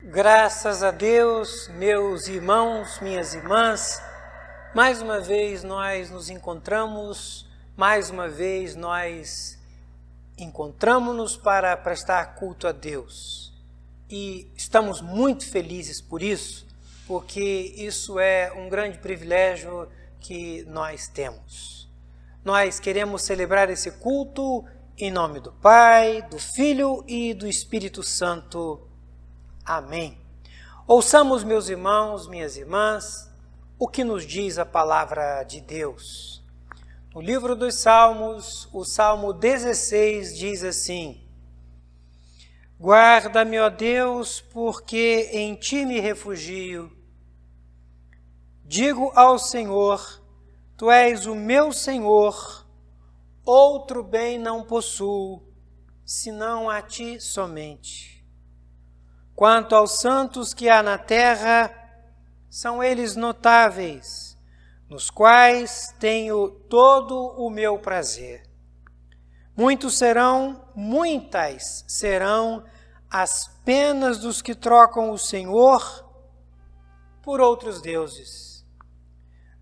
Graças a Deus, meus irmãos, minhas irmãs, mais uma vez nós nos encontramos, mais uma vez nós encontramos-nos para prestar culto a Deus. E estamos muito felizes por isso, porque isso é um grande privilégio que nós temos. Nós queremos celebrar esse culto em nome do Pai, do Filho e do Espírito Santo. Amém. Ouçamos, meus irmãos, minhas irmãs, o que nos diz a palavra de Deus. No livro dos Salmos, o Salmo 16 diz assim: Guarda-me, ó Deus, porque em ti me refugio. Digo ao Senhor, tu és o meu Senhor, outro bem não possuo, senão a ti somente. Quanto aos santos que há na terra, são eles notáveis, nos quais tenho todo o meu prazer. Muitas serão as penas dos que trocam o Senhor por outros deuses.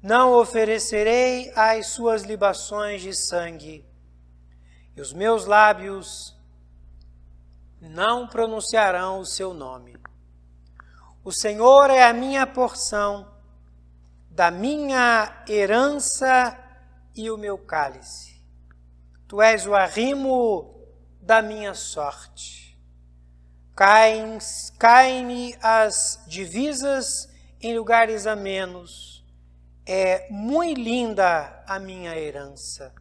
Não oferecerei as suas libações de sangue, e os meus lábios não pronunciarão o seu nome. O Senhor é a minha porção, da minha herança e o meu cálice. Tu és o arrimo da minha sorte. Caem-me as divisas em lugares amenos. É muito linda a minha herança.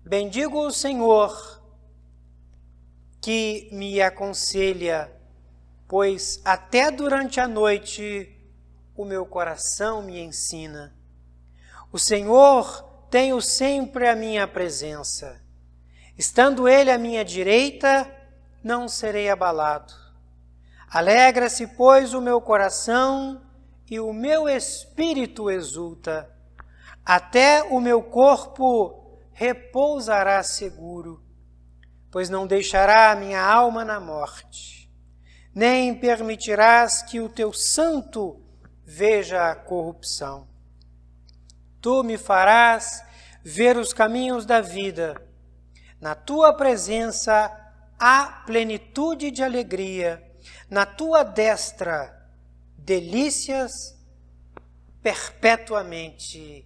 Bendigo o Senhor, que me aconselha, pois até durante a noite o meu coração me ensina. O Senhor tenho sempre a minha presença. Estando Ele à minha direita, não serei abalado. Alegra-se, pois, o meu coração e o meu espírito exulta. Até o meu corpo repousará seguro, pois não deixará a minha alma na morte, nem permitirás que o teu santo veja a corrupção. Tu me farás ver os caminhos da vida. Na tua presença há plenitude de alegria. Na tua destra, delícias perpetuamente.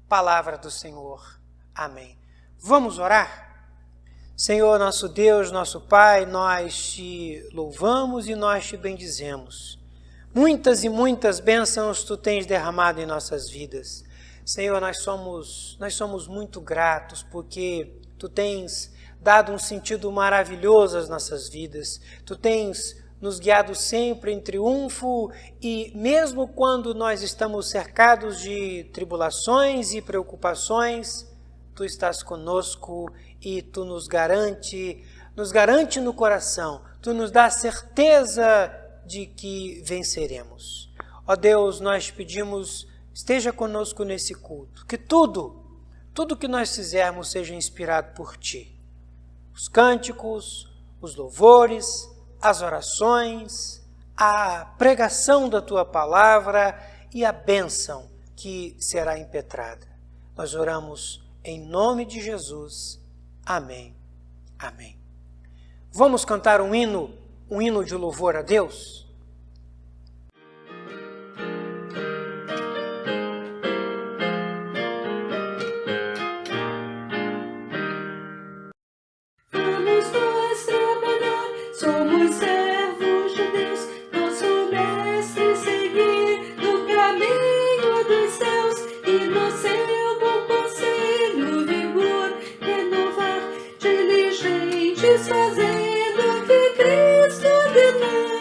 Palavra do Senhor. Amém. Vamos orar? Senhor, nosso Deus, nosso Pai, nós te louvamos e nós te bendizemos. Muitas e muitas bênçãos tu tens derramado em nossas vidas. Senhor, nós somos muito gratos porque tu tens dado um sentido maravilhoso às nossas vidas. Tu tens nos guiado sempre em triunfo e mesmo quando nós estamos cercados de tribulações e preocupações, tu estás conosco e tu nos garante no coração, tu nos dá certeza de que venceremos. Ó Deus, nós te pedimos, esteja conosco nesse culto, que tudo que nós fizermos seja inspirado por ti. Os cânticos, os louvores, as orações, a pregação da tua palavra e a bênção que será impetrada. Nós oramos em nome de Jesus. Amém. Amém. Vamos cantar um hino de louvor a Deus? Vamos nós trabalhar, somos servos de Deus, nosso mestre seguir no caminho dos céus e no seu bom conselho, vigor, renovar diligentes, fazendo o que Cristo ordenar.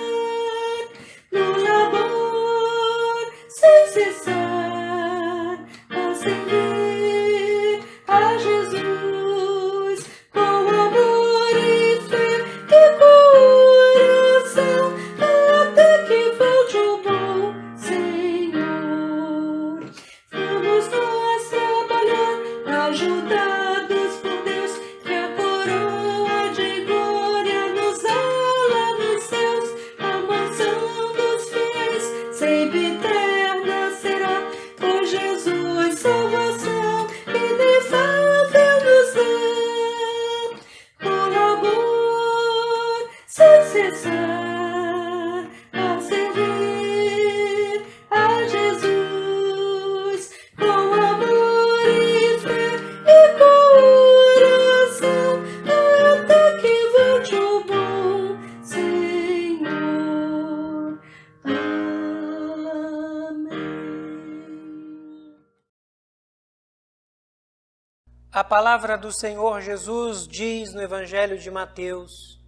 A palavra do Senhor Jesus diz no Evangelho de Mateus: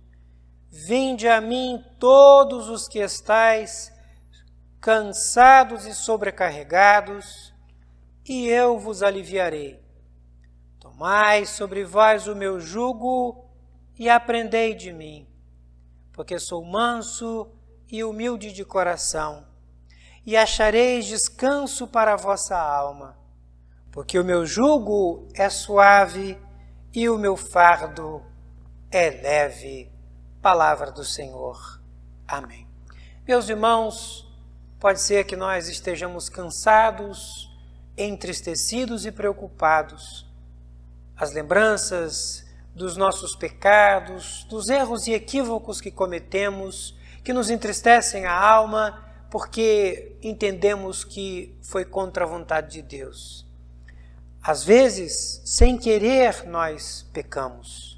Vinde a mim todos os que estáis cansados e sobrecarregados, e eu vos aliviarei. Tomai sobre vós o meu jugo e aprendei de mim, porque sou manso e humilde de coração, e achareis descanso para a vossa alma, porque o meu jugo é suave e o meu fardo é leve. Palavra do Senhor. Amém. Meus irmãos, pode ser que nós estejamos cansados, entristecidos e preocupados. As lembranças dos nossos pecados, dos erros e equívocos que cometemos, que nos entristecem a alma, porque entendemos que foi contra a vontade de Deus. Às vezes, sem querer, nós pecamos,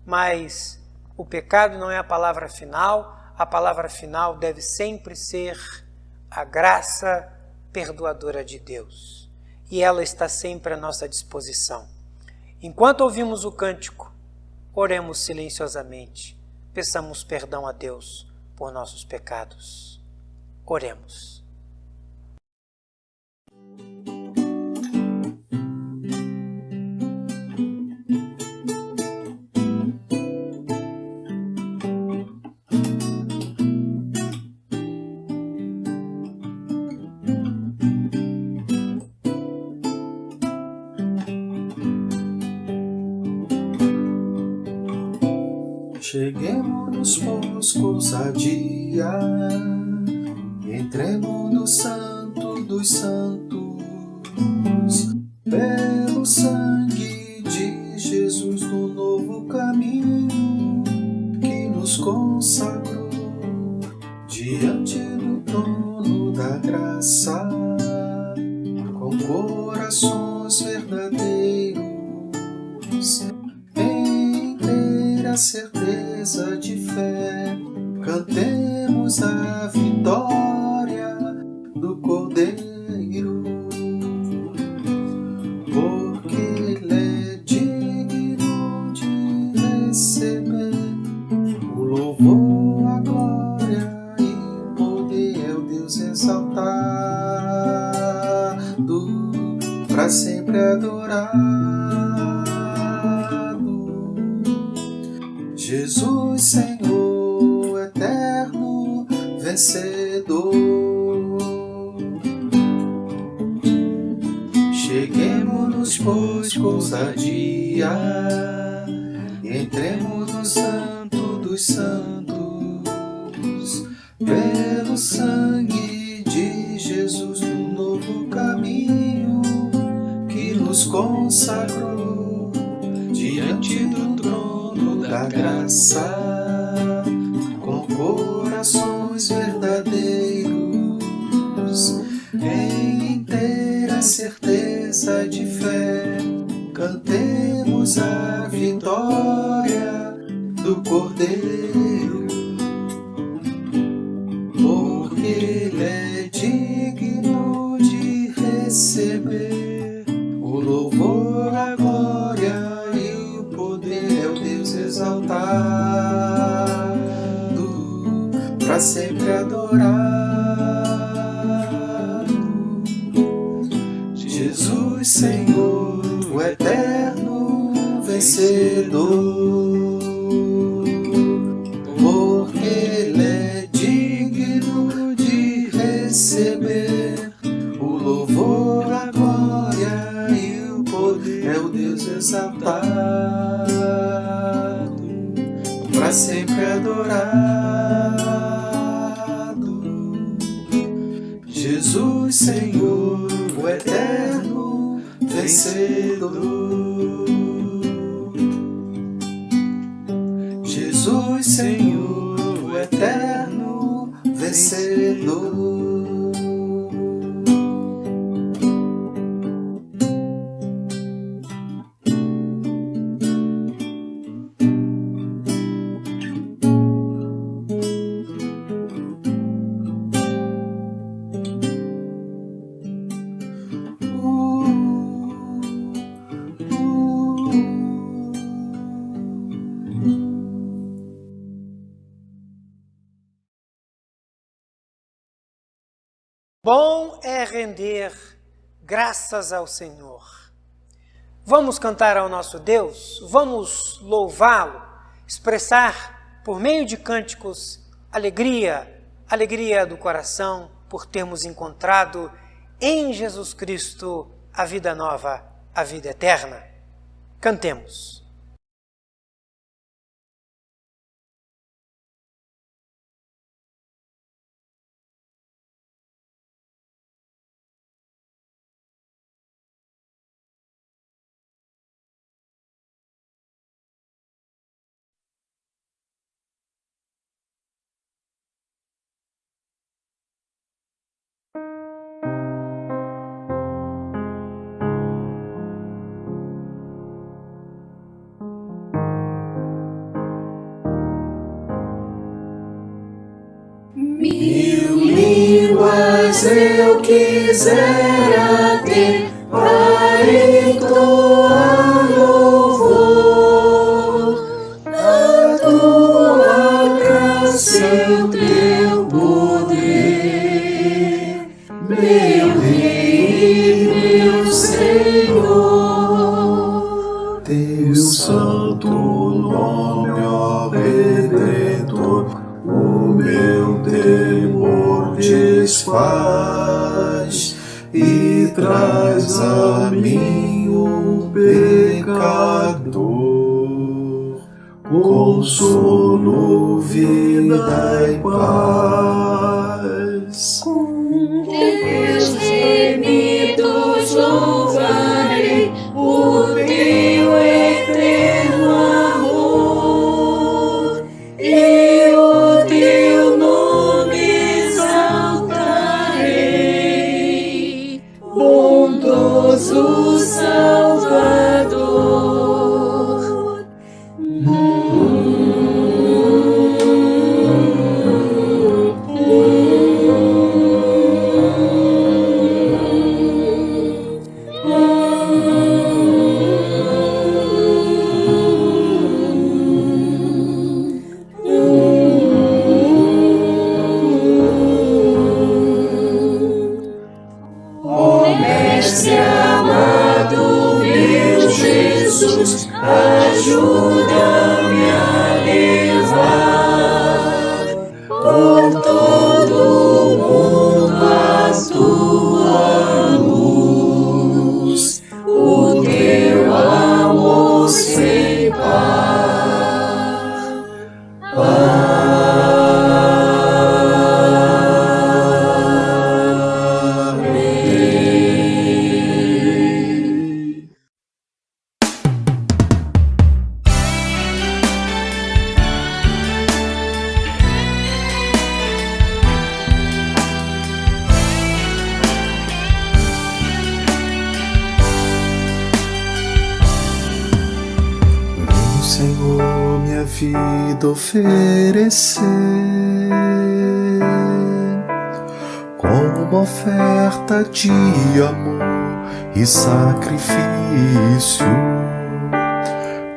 mas o pecado não é a palavra final deve sempre ser a graça perdoadora de Deus, e ela está sempre à nossa disposição. Enquanto ouvimos o cântico, oremos silenciosamente, peçamos perdão a Deus por nossos pecados. Oremos. Cheguemos com ousadia, entremos no Santo dos Santos, pelo sangue de Jesus no novo caminho que nos consagrou diante do trono da graça, com corações verdadeiros, certeza de fé, cantemos a vitória do Cordeiro, porque Ele é digno de receber o louvor, a glória e o poder. É o Deus exaltado, para sempre adorado. Jesus, Senhor eterno, vencedor. Cheguemos-nos, pois, com ousadia, entremos no Santo dos Santos, pelo sangue de Jesus no novo caminho que nos consagrou diante do trono da graça, com corações verdadeiros, em inteira certeza de fé, cantemos a vitória do Cordeiro, porque Ele é digno de receber o louvor, a glória e o poder. É o Deus exaltado, para sempre adorado. Jesus, Senhor, o eterno vencedor, porque Ele é digno de receber o louvor, a glória e o poder. É o Deus exaltado, para sempre adorado. Jesus, Senhor, o eterno vencedor. Jesus, Senhor, o eterno vencedor. Bom é render graças ao Senhor. Vamos cantar ao nosso Deus, vamos louvá-lo, expressar por meio de cânticos alegria do coração por termos encontrado em Jesus Cristo a vida nova, a vida eterna. Cantemos. Mil línguas eu quisera ter para entoar louvor a tua graça e o teu poder, meu Rei e meu Senhor. Teu santo nome, ó Redentor, o meu temor desfaz e traz a mim o pecador consolo, vida e paz. Com teus remidos louvarei o teu eterno amor e o teu nome exaltarei, bondoso Salvador. Mestre amado, meu Jesus, ajuda-me a levar por todo o mundo a tua luz, o teu amor sem par. Senhor, minha vida oferecer como oferta de amor e sacrifício.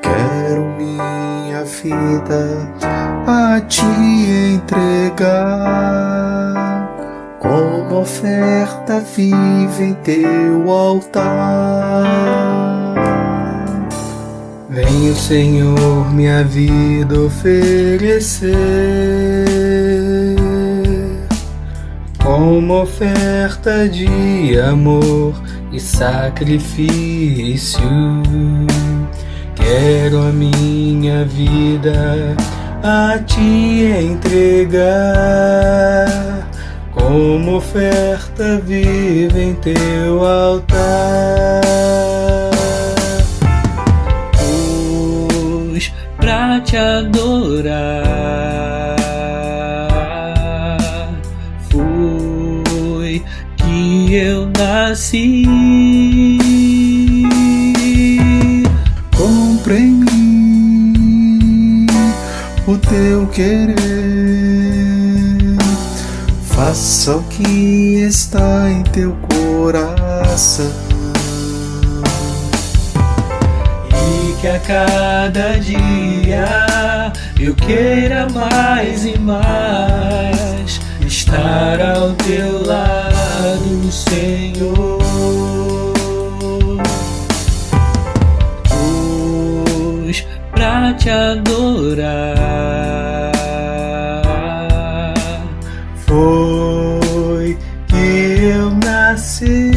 Quero minha vida a te entregar como oferta viva em teu altar. Venho, Senhor, minha vida oferecer como oferta de amor e sacrifício. Quero a minha vida a te entregar como oferta viva em teu altar. Pra te adorar foi que eu nasci. Compre em mim o teu querer, faça o que está em teu coração. Que a cada dia eu queira mais e mais estar ao teu lado. adorar. Foi que eu nasci.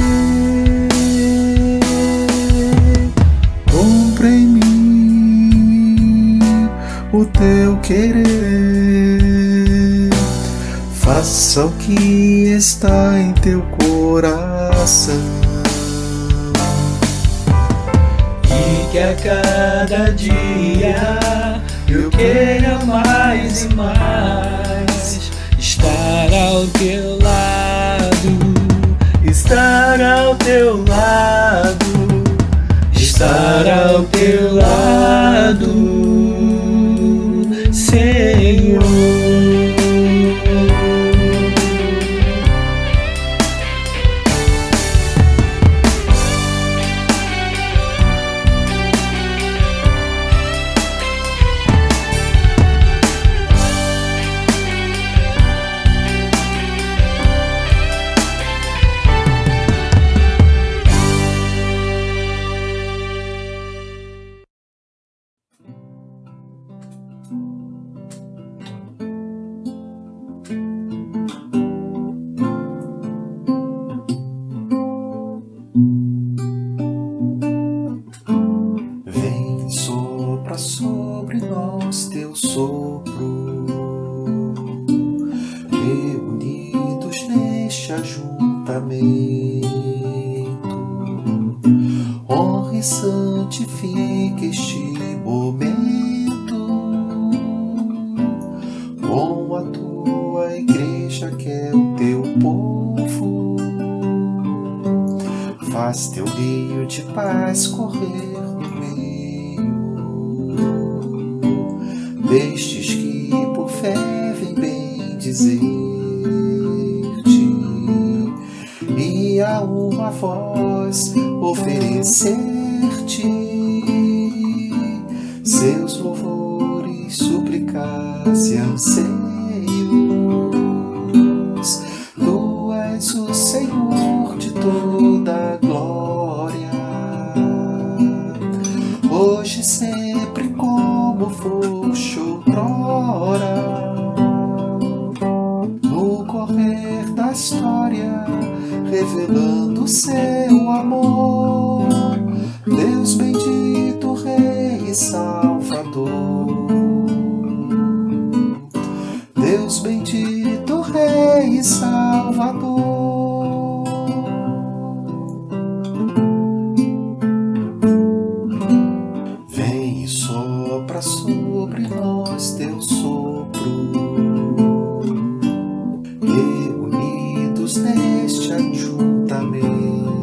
Cumpra em mim o teu querer. Faça o que está em teu coração. E que a cada dia eu queira mais e mais estar ao teu lado, estar ao teu lado, estar ao teu lado, Senhor. Vem, sopra sobre nós teu sopro, reunidos neste ajuntamento. Honra e santifica este momento com a tua igreja que é o teu povo. Faz teu rio de paz correr no meio destes que por fé vem bem dizer-te, e a uma voz oferecer-te seus louvores, súplicas e anseios. Tu és o Senhor de toda a glória, hoje e sempre como foste outrora. No correr da história, revelando seu amor, Deus bendito, Rei e Salvador. Deus bendito, Rei e Salvador. Vem e sopra sobre nós teu sopro, reunidos neste ajuntamento.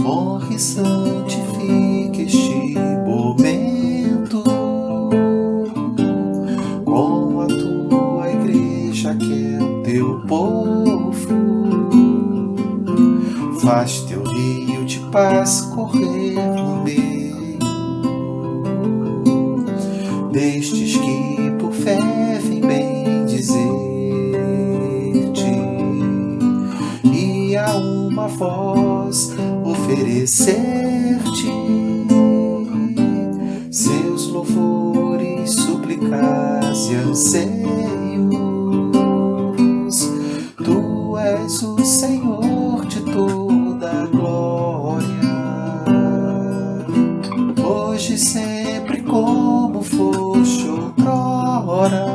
Honra e santifica este momento com a tua igreja que é o teu povo. Faz teu rio de paz correr no meio destes que por fé vem bem dizer-te, e a uma voz oferecer-te seus louvores, súplicas e anseios. Tu és o Senhor de toda a glória, hoje e sempre como foste outrora.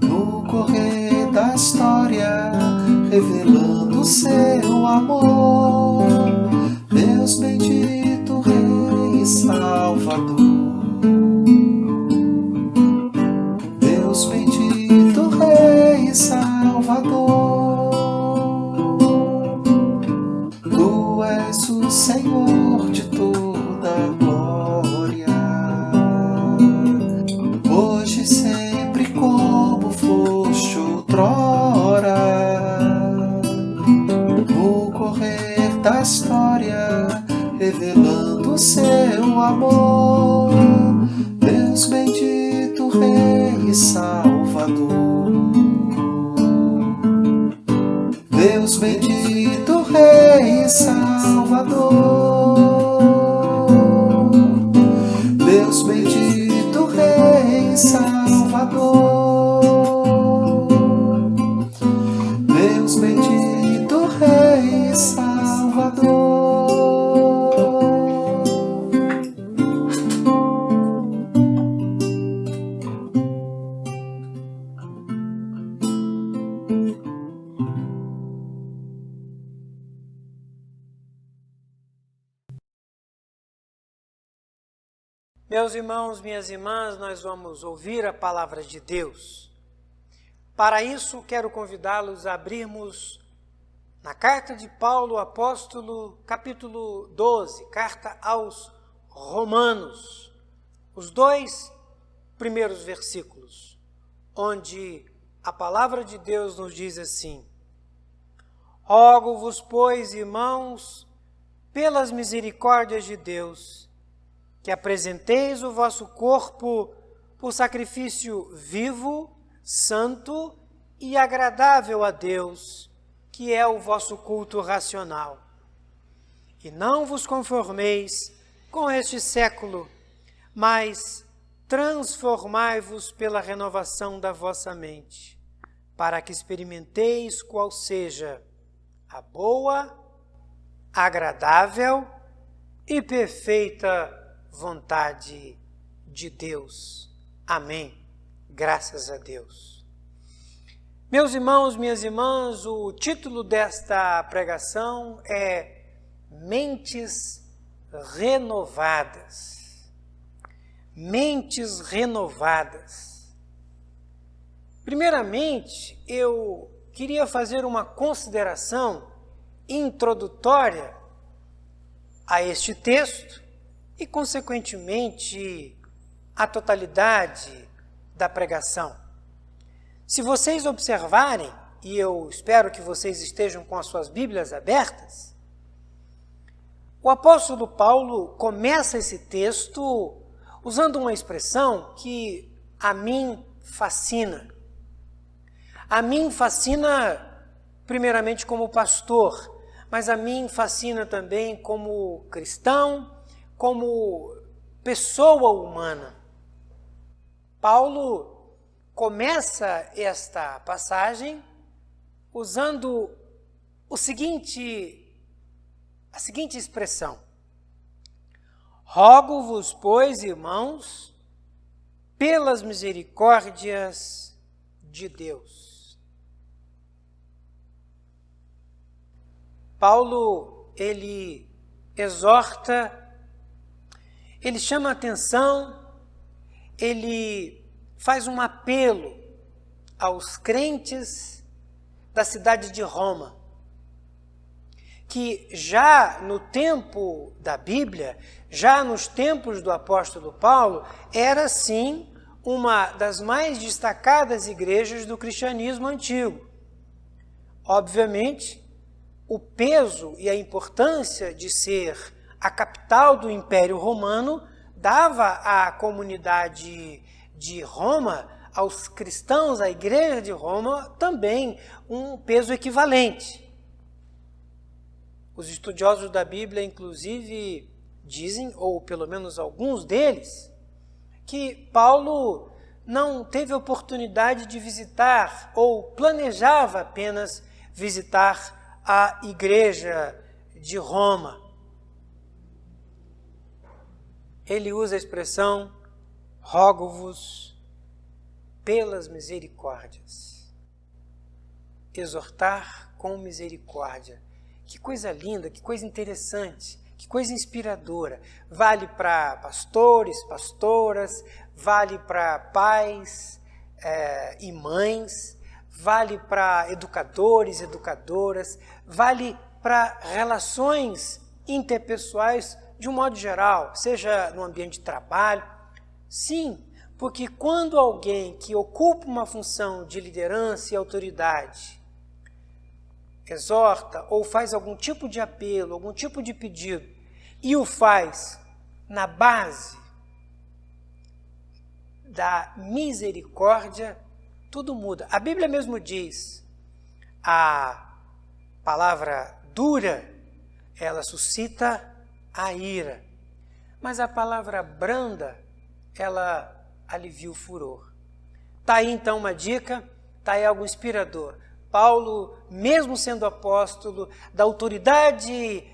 No correr da história, revelando seu amor, Deus bendito, Rei e Salvador. Deus bendito, Rei e Salvador. Tu és o Senhor de toda a glória, hoje e sempre como foste outrora. No correr da história, revelando seu amor, Deus bendito, Rei e Salvador. Deus bendito, Rei e Salvador. Salvador. Deus bendito, Rei Salvador. Meus irmãos, minhas irmãs, nós vamos ouvir a palavra de Deus. Para isso, quero convidá-los a abrirmos na carta de Paulo, apóstolo, capítulo 12, carta aos Romanos, os 2 primeiros versículos, onde a palavra de Deus nos diz assim: Rogo-vos, pois, irmãos, pelas misericórdias de Deus, que apresenteis o vosso corpo por sacrifício vivo, santo e agradável a Deus, que é o vosso culto racional. E não vos conformeis com este século, mas transformai-vos pela renovação da vossa mente, para que experimenteis qual seja a boa, agradável e perfeita vontade de Deus. Amém. Graças a Deus. Meus irmãos, minhas irmãs, o título desta pregação é Mentes Renovadas. Mentes renovadas. Primeiramente, eu queria fazer uma consideração introdutória a este texto e, consequentemente, a totalidade da pregação. Se vocês observarem, e eu espero que vocês estejam com as suas Bíblias abertas, o apóstolo Paulo começa esse texto usando uma expressão que a mim fascina. A mim fascina primeiramente como pastor, mas a mim fascina também como cristão, como pessoa humana. Paulo começa esta passagem usando a seguinte expressão: Rogo-vos, pois, irmãos, pelas misericórdias de Deus. Paulo, ele exorta, ele chama a atenção, ele faz um apelo aos crentes da cidade de Roma, que já no tempo da Bíblia, já nos tempos do apóstolo Paulo, era sim uma das mais destacadas igrejas do cristianismo antigo. Obviamente, o peso e a importância de ser a capital do Império Romano dava à comunidade de Roma, aos cristãos, à igreja de Roma, também um peso equivalente. Os estudiosos da Bíblia, inclusive, dizem, ou pelo menos alguns deles, que Paulo não teve oportunidade de visitar ou planejava apenas visitar a igreja de Roma. Ele usa a expressão rogo-vos pelas misericórdias. Exortar com misericórdia. Que coisa linda, que coisa interessante, que coisa inspiradora. Vale para pastores, pastoras, vale para pais e mães, vale para educadores, educadoras, vale para relações interpessoais de um modo geral, seja no ambiente de trabalho. Sim, porque quando alguém que ocupa uma função de liderança e autoridade exorta ou faz algum tipo de apelo, algum tipo de pedido, e o faz na base da misericórdia, tudo muda. A Bíblia mesmo diz, a palavra dura, ela suscita a ira, mas a palavra branda, ela alivia o furor. Está aí então uma dica, está aí algo inspirador. Paulo, mesmo sendo apóstolo, da autoridade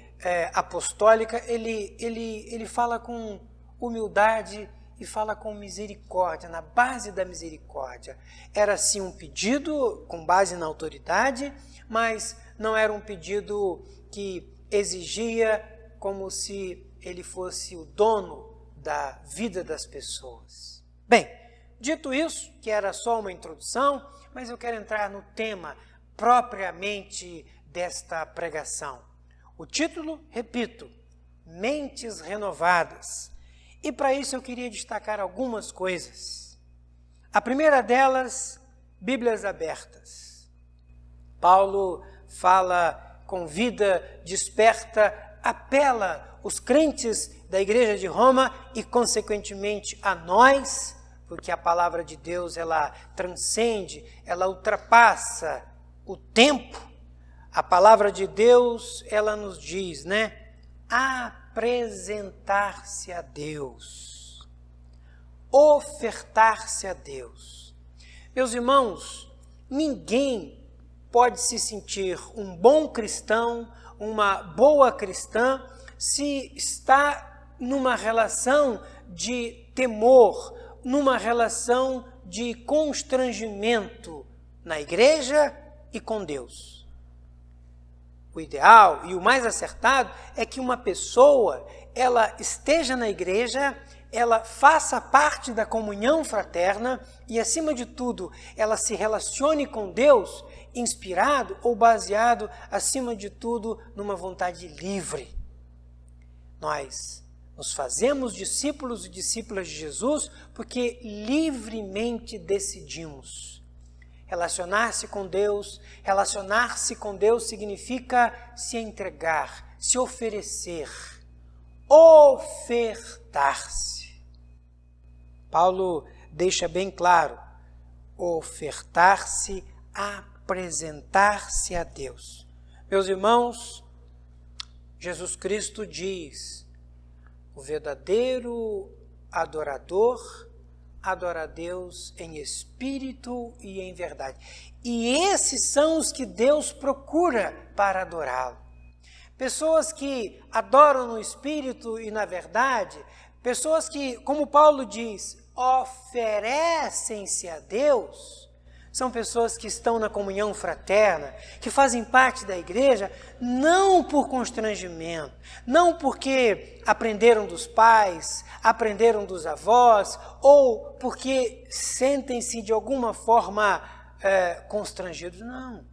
apostólica, ele fala com humildade e fala com misericórdia, na base da misericórdia. Era sim um pedido com base na autoridade, mas não era um pedido que exigia como se ele fosse o dono da vida das pessoas. Bem, dito isso, que era só uma introdução, mas eu quero entrar no tema propriamente desta pregação. O título, repito, Mentes Renovadas. E para isso eu queria destacar algumas coisas. A primeira delas, Bíblias abertas. Paulo fala, convida, desperta, apela os crentes da Igreja de Roma e, consequentemente, a nós, porque a palavra de Deus, ela transcende, ela ultrapassa o tempo. A palavra de Deus, ela nos diz, apresentar-se a Deus, ofertar-se a Deus. Meus irmãos, ninguém pode se sentir um bom cristão, uma boa cristã, se está numa relação de temor, numa relação de constrangimento na igreja e com Deus. O ideal e o mais acertado é que uma pessoa, ela esteja na igreja, ela faça parte da comunhão fraterna e, acima de tudo, ela se relacione com Deus inspirado ou baseado, acima de tudo, numa vontade livre. Nós nos fazemos discípulos e discípulas de Jesus porque livremente decidimos. Relacionar-se com Deus significa se entregar, se oferecer, ofertar-se. Paulo deixa bem claro, ofertar-se, apresentar-se a Deus. Meus irmãos, Jesus Cristo diz, o verdadeiro adorador adora a Deus em espírito e em verdade. E esses são os que Deus procura para adorá-lo. Pessoas que adoram no espírito e na verdade, pessoas que, como Paulo diz, oferecem-se a Deus, são pessoas que estão na comunhão fraterna, que fazem parte da igreja, não por constrangimento, não porque aprenderam dos pais, aprenderam dos avós, ou porque sentem-se de alguma forma constrangidos. Não.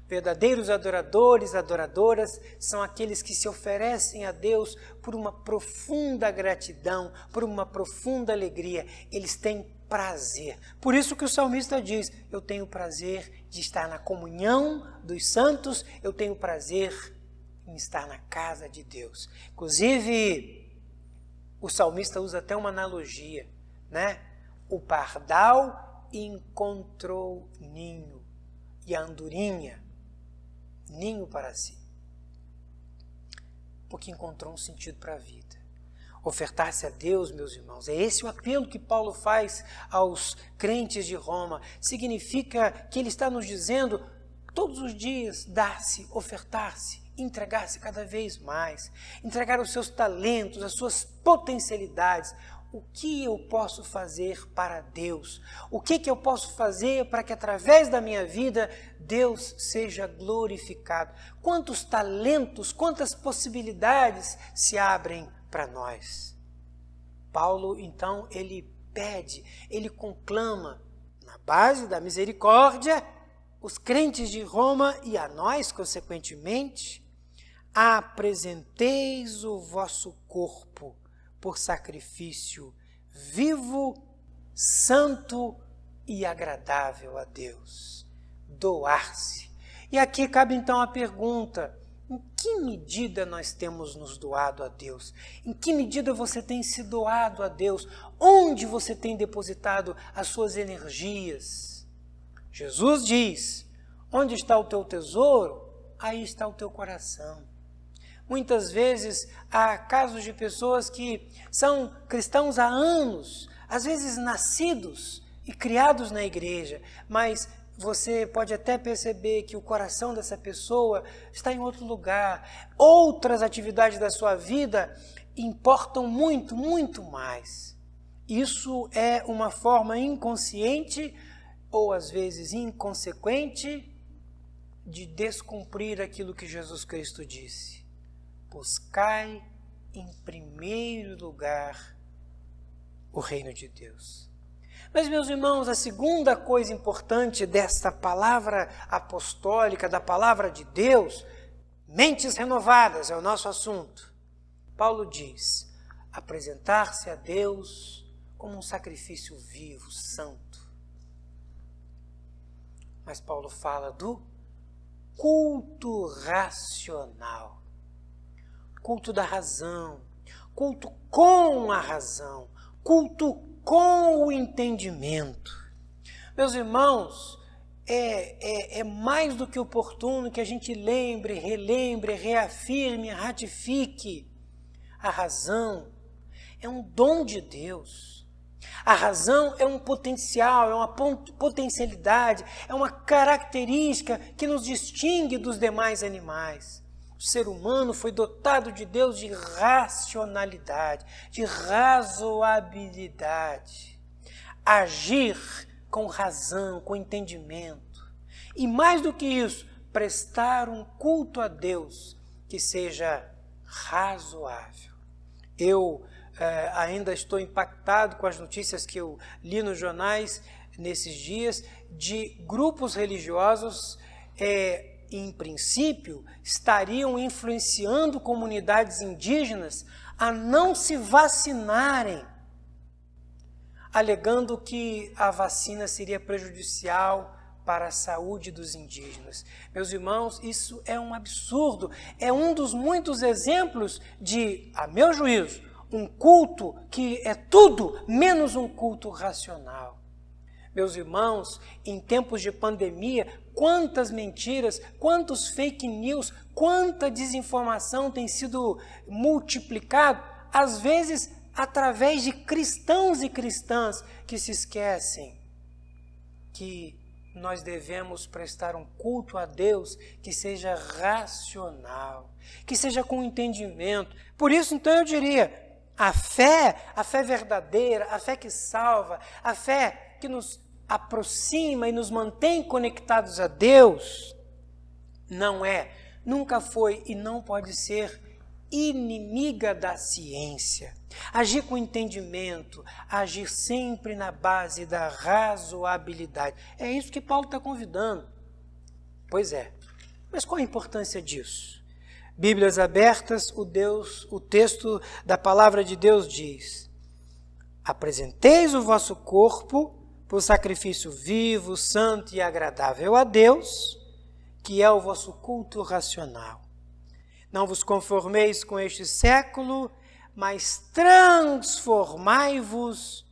Verdadeiros adoradores, adoradoras, são aqueles que se oferecem a Deus por uma profunda gratidão, por uma profunda alegria. Eles têm prazer. Por isso que o salmista diz, eu tenho prazer de estar na comunhão dos santos, eu tenho prazer em estar na casa de Deus. Inclusive, o salmista usa até uma analogia, O pardal encontrou ninho e a andorinha ninho para si, porque encontrou um sentido para a vida. Ofertar-se a Deus, meus irmãos, é esse o apelo que Paulo faz aos crentes de Roma. Significa que ele está nos dizendo, todos os dias, dar-se, ofertar-se, entregar-se cada vez mais, entregar os seus talentos, as suas potencialidades. O que eu posso fazer para Deus? O que eu posso fazer para que através da minha vida Deus seja glorificado? Quantos talentos, quantas possibilidades se abrem para nós? Paulo, então, ele pede, ele conclama, na base da misericórdia, os crentes de Roma e a nós, consequentemente, apresenteis o vosso corpo por sacrifício vivo, santo e agradável a Deus. Doar-se. E aqui cabe então a pergunta, em que medida nós temos nos doado a Deus? Em que medida você tem se doado a Deus? Onde você tem depositado as suas energias? Jesus diz, onde está o teu tesouro, aí está o teu coração. Muitas vezes há casos de pessoas que são cristãos há anos, às vezes nascidos e criados na igreja, mas você pode até perceber que o coração dessa pessoa está em outro lugar. Outras atividades da sua vida importam muito, muito mais. Isso é uma forma inconsciente ou às vezes inconsequente de descumprir aquilo que Jesus Cristo disse. Buscai em primeiro lugar o reino de Deus. Mas, meus irmãos, a segunda coisa importante desta palavra apostólica, da palavra de Deus, mentes renovadas é o nosso assunto. Paulo diz, apresentar-se a Deus como um sacrifício vivo, santo. Mas Paulo fala do culto racional, culto da razão, culto com a razão, culto com o entendimento. Meus irmãos, é mais do que oportuno que a gente lembre, relembre, reafirme, ratifique. A razão é um dom de Deus. A razão é um potencial, é uma potencialidade, é uma característica que nos distingue dos demais animais. O ser humano foi dotado de Deus de racionalidade, de razoabilidade. Agir com razão, com entendimento. E mais do que isso, prestar um culto a Deus que seja razoável. Eu ainda estou impactado com as notícias que eu li nos jornais nesses dias de grupos religiosos em princípio, estariam influenciando comunidades indígenas a não se vacinarem, alegando que a vacina seria prejudicial para a saúde dos indígenas. Meus irmãos, isso é um absurdo, é um dos muitos exemplos de, a meu juízo, um culto que é tudo menos um culto racional. Meus irmãos, em tempos de pandemia, quantas mentiras, quantos fake news, quanta desinformação tem sido multiplicado, às vezes através de cristãos e cristãs que se esquecem que nós devemos prestar um culto a Deus que seja racional, que seja com entendimento. Por isso, então, eu diria, a fé verdadeira, a fé que salva, a fé que nos aproxima e nos mantém conectados a Deus, nunca foi e não pode ser inimiga da ciência. Agir com entendimento, agir sempre na base da razoabilidade. É isso que Paulo está convidando. Pois é, mas qual a importância disso? Bíblias abertas, o texto da palavra de Deus diz: apresenteis o vosso corpo por sacrifício vivo, santo e agradável a Deus, que é o vosso culto racional. Não vos conformeis com este século, mas transformai-vos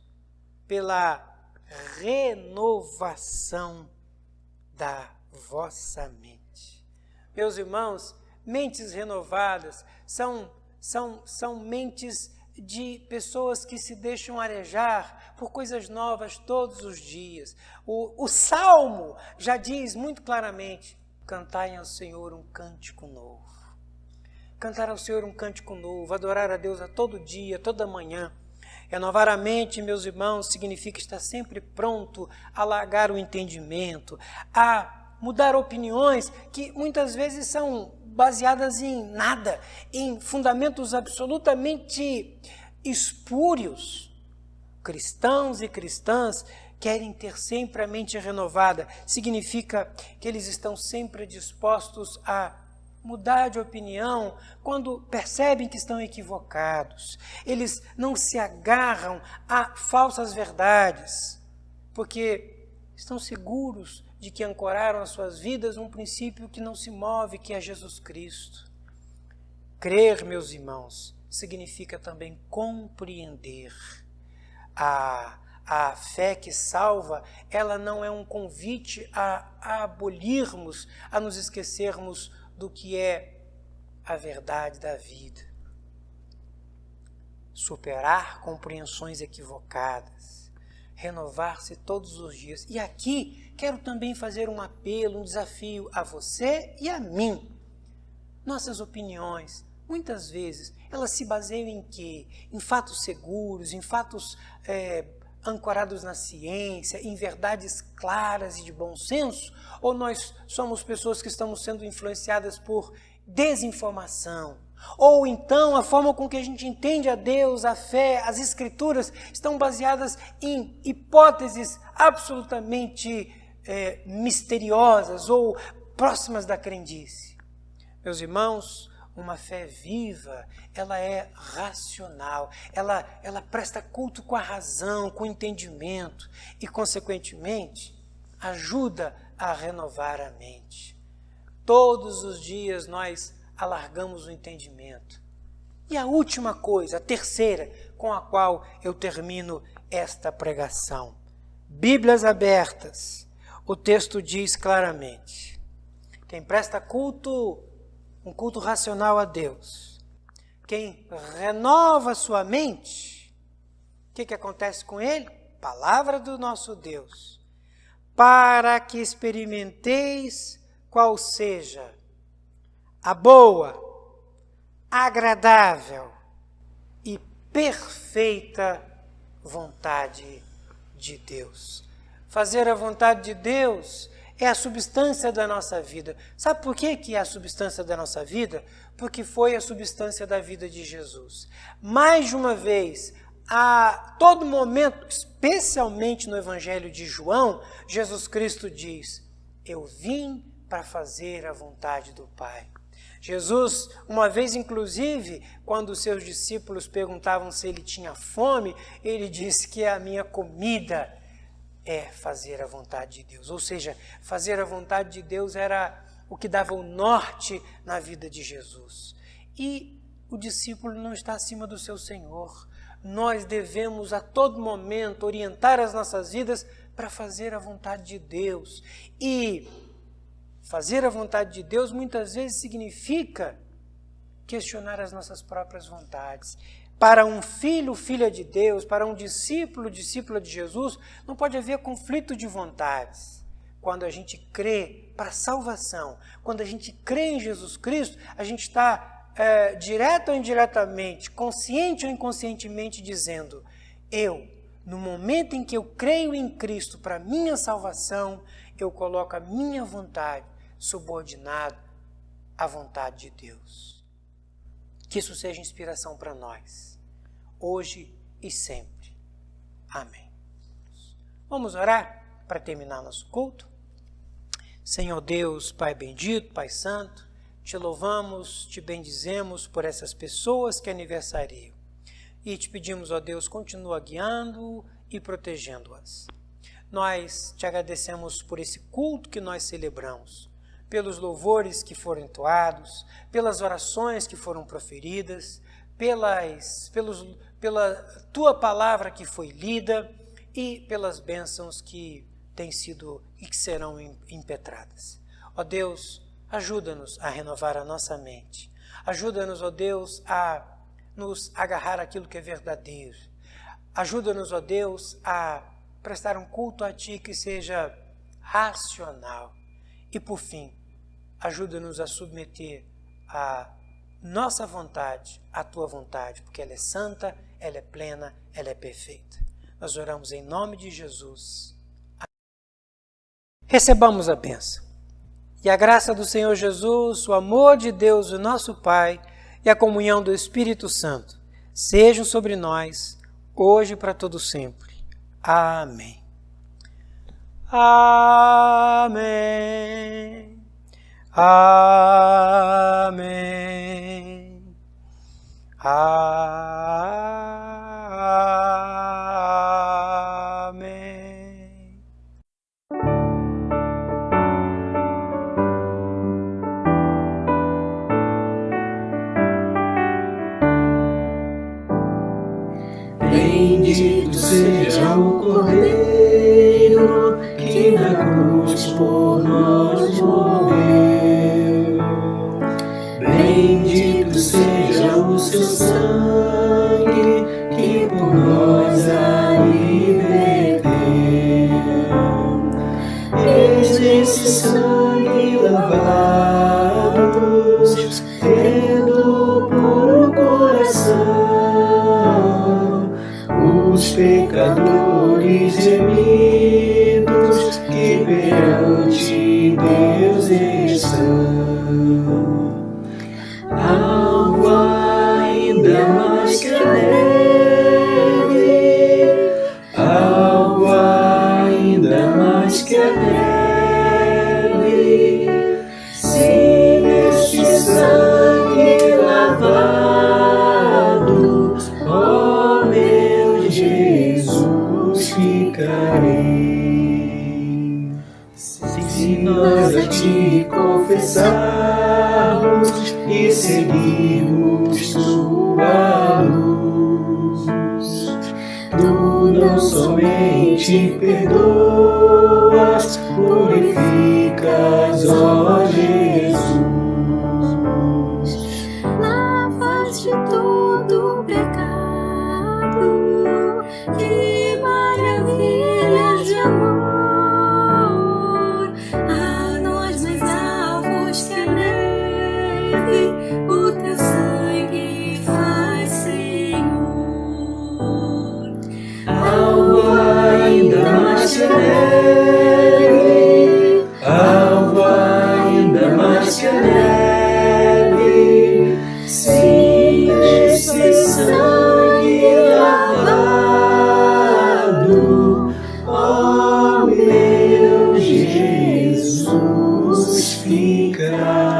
pela renovação da vossa mente. Meus irmãos, mentes renovadas são mentes de pessoas que se deixam arejar por coisas novas todos os dias. O Salmo já diz muito claramente: cantai ao Senhor um cântico novo. Cantar ao Senhor um cântico novo, adorar a Deus a todo dia, toda manhã. Renovar a mente, meus irmãos, significa estar sempre pronto a alargar o entendimento, a mudar opiniões que muitas vezes são baseadas em nada, em fundamentos absolutamente espúrios. Cristãos e cristãs querem ter sempre a mente renovada. Significa que eles estão sempre dispostos a mudar de opinião quando percebem que estão equivocados. Eles não se agarram a falsas verdades, porque estão seguros de que ancoraram as suas vidas num princípio que não se move, que é Jesus Cristo. Crer, meus irmãos, significa também compreender. A fé que salva, ela não é um convite a abolirmos, a nos esquecermos do que é a verdade da vida. superar compreensões equivocadas, renovar-se todos os dias. E aqui quero também fazer um apelo, um desafio a você e a mim. Nossas opiniões, muitas vezes, elas se baseiam em quê? Em fatos seguros, em fatos ancorados na ciência, em verdades claras e de bom senso? Ou nós somos pessoas que estamos sendo influenciadas por desinformação? Ou então a forma com que a gente entende a Deus, a fé, as Escrituras estão baseadas em hipóteses absolutamente misteriosas ou próximas da crendice? Meus irmãos, uma fé viva, ela é racional, ela presta culto com a razão, com o entendimento e, consequentemente, ajuda a renovar a mente. Todos os dias nós alargamos o entendimento. E a última coisa, a terceira, com a qual eu termino esta pregação. Bíblias abertas. O texto diz claramente: quem presta culto, um culto racional a Deus, quem renova sua mente, o que acontece com ele? Palavra do nosso Deus. Para que experimenteis qual seja a boa, agradável e perfeita vontade de Deus. Fazer a vontade de Deus é a substância da nossa vida. Sabe por que é a substância da nossa vida? Porque foi a substância da vida de Jesus. Mais de uma vez, a todo momento, especialmente no Evangelho de João, Jesus Cristo diz: eu vim para fazer a vontade do Pai. Jesus, uma vez inclusive, quando os seus discípulos perguntavam se ele tinha fome, ele disse que a minha comida é fazer a vontade de Deus. Ou seja, fazer a vontade de Deus era o que dava o norte na vida de Jesus. E o discípulo não está acima do seu Senhor. Nós devemos a todo momento orientar as nossas vidas para fazer a vontade de Deus. E fazer a vontade de Deus muitas vezes significa questionar as nossas próprias vontades. Para um filho, filha de Deus, para um discípulo, discípula de Jesus, não pode haver conflito de vontades. Quando a gente crê para a salvação, quando a gente crê em Jesus Cristo, a gente está direto ou indiretamente, consciente ou inconscientemente dizendo: eu, no momento em que eu creio em Cristo para a minha salvação, eu coloco a minha vontade subordinado à vontade de Deus. Que isso seja inspiração para nós, hoje e sempre. Amém. Vamos orar para terminar nosso culto? Senhor Deus, Pai bendito, Pai santo, te louvamos, te bendizemos por essas pessoas que aniversariam. E te pedimos, ó Deus, continua guiando e protegendo-as. Nós te agradecemos por esse culto que nós celebramos, pelos louvores que foram entoados, pelas orações que foram proferidas, pela tua palavra que foi lida e pelas bênçãos que têm sido e que serão impetradas. Ó Deus, ajuda-nos a renovar a nossa mente. Ajuda-nos, ó Deus, a nos agarrar àquilo que é verdadeiro. Ajuda-nos, ó Deus, a prestar um culto a Ti que seja racional. E, por fim, ajuda-nos a submeter a nossa vontade à Tua vontade, porque ela é santa, ela é plena, ela é perfeita. Nós oramos em nome de Jesus. Recebamos a bênção. E a graça do Senhor Jesus, o amor de Deus, o nosso Pai, e a comunhão do Espírito Santo sejam sobre nós, hoje e para todo sempre. Amém. Amém. Amém. Amém. Bendito seja o Cordeiro que na cruz por nós morreu. nesse sangue lavados, tendo puro coração, os pecadores gemidos que perante Deus estão. Algo ainda mais que a neve, algo ainda mais que a neve, se neste sangue lavado, ó meu Jesus, ficarei. Se nós a te confessarmos e seguirmos tua luz, tu não somente perdoas, purificas, ó Jesus. Lavas de todo pecado, que maravilha de amor, a nós mais alvos que a neve, o teu sangue faz, Senhor. Algo ainda mais que a neve, algo ainda mais que a neve, se nesse sangue lavado, ó meu Jesus, ficará.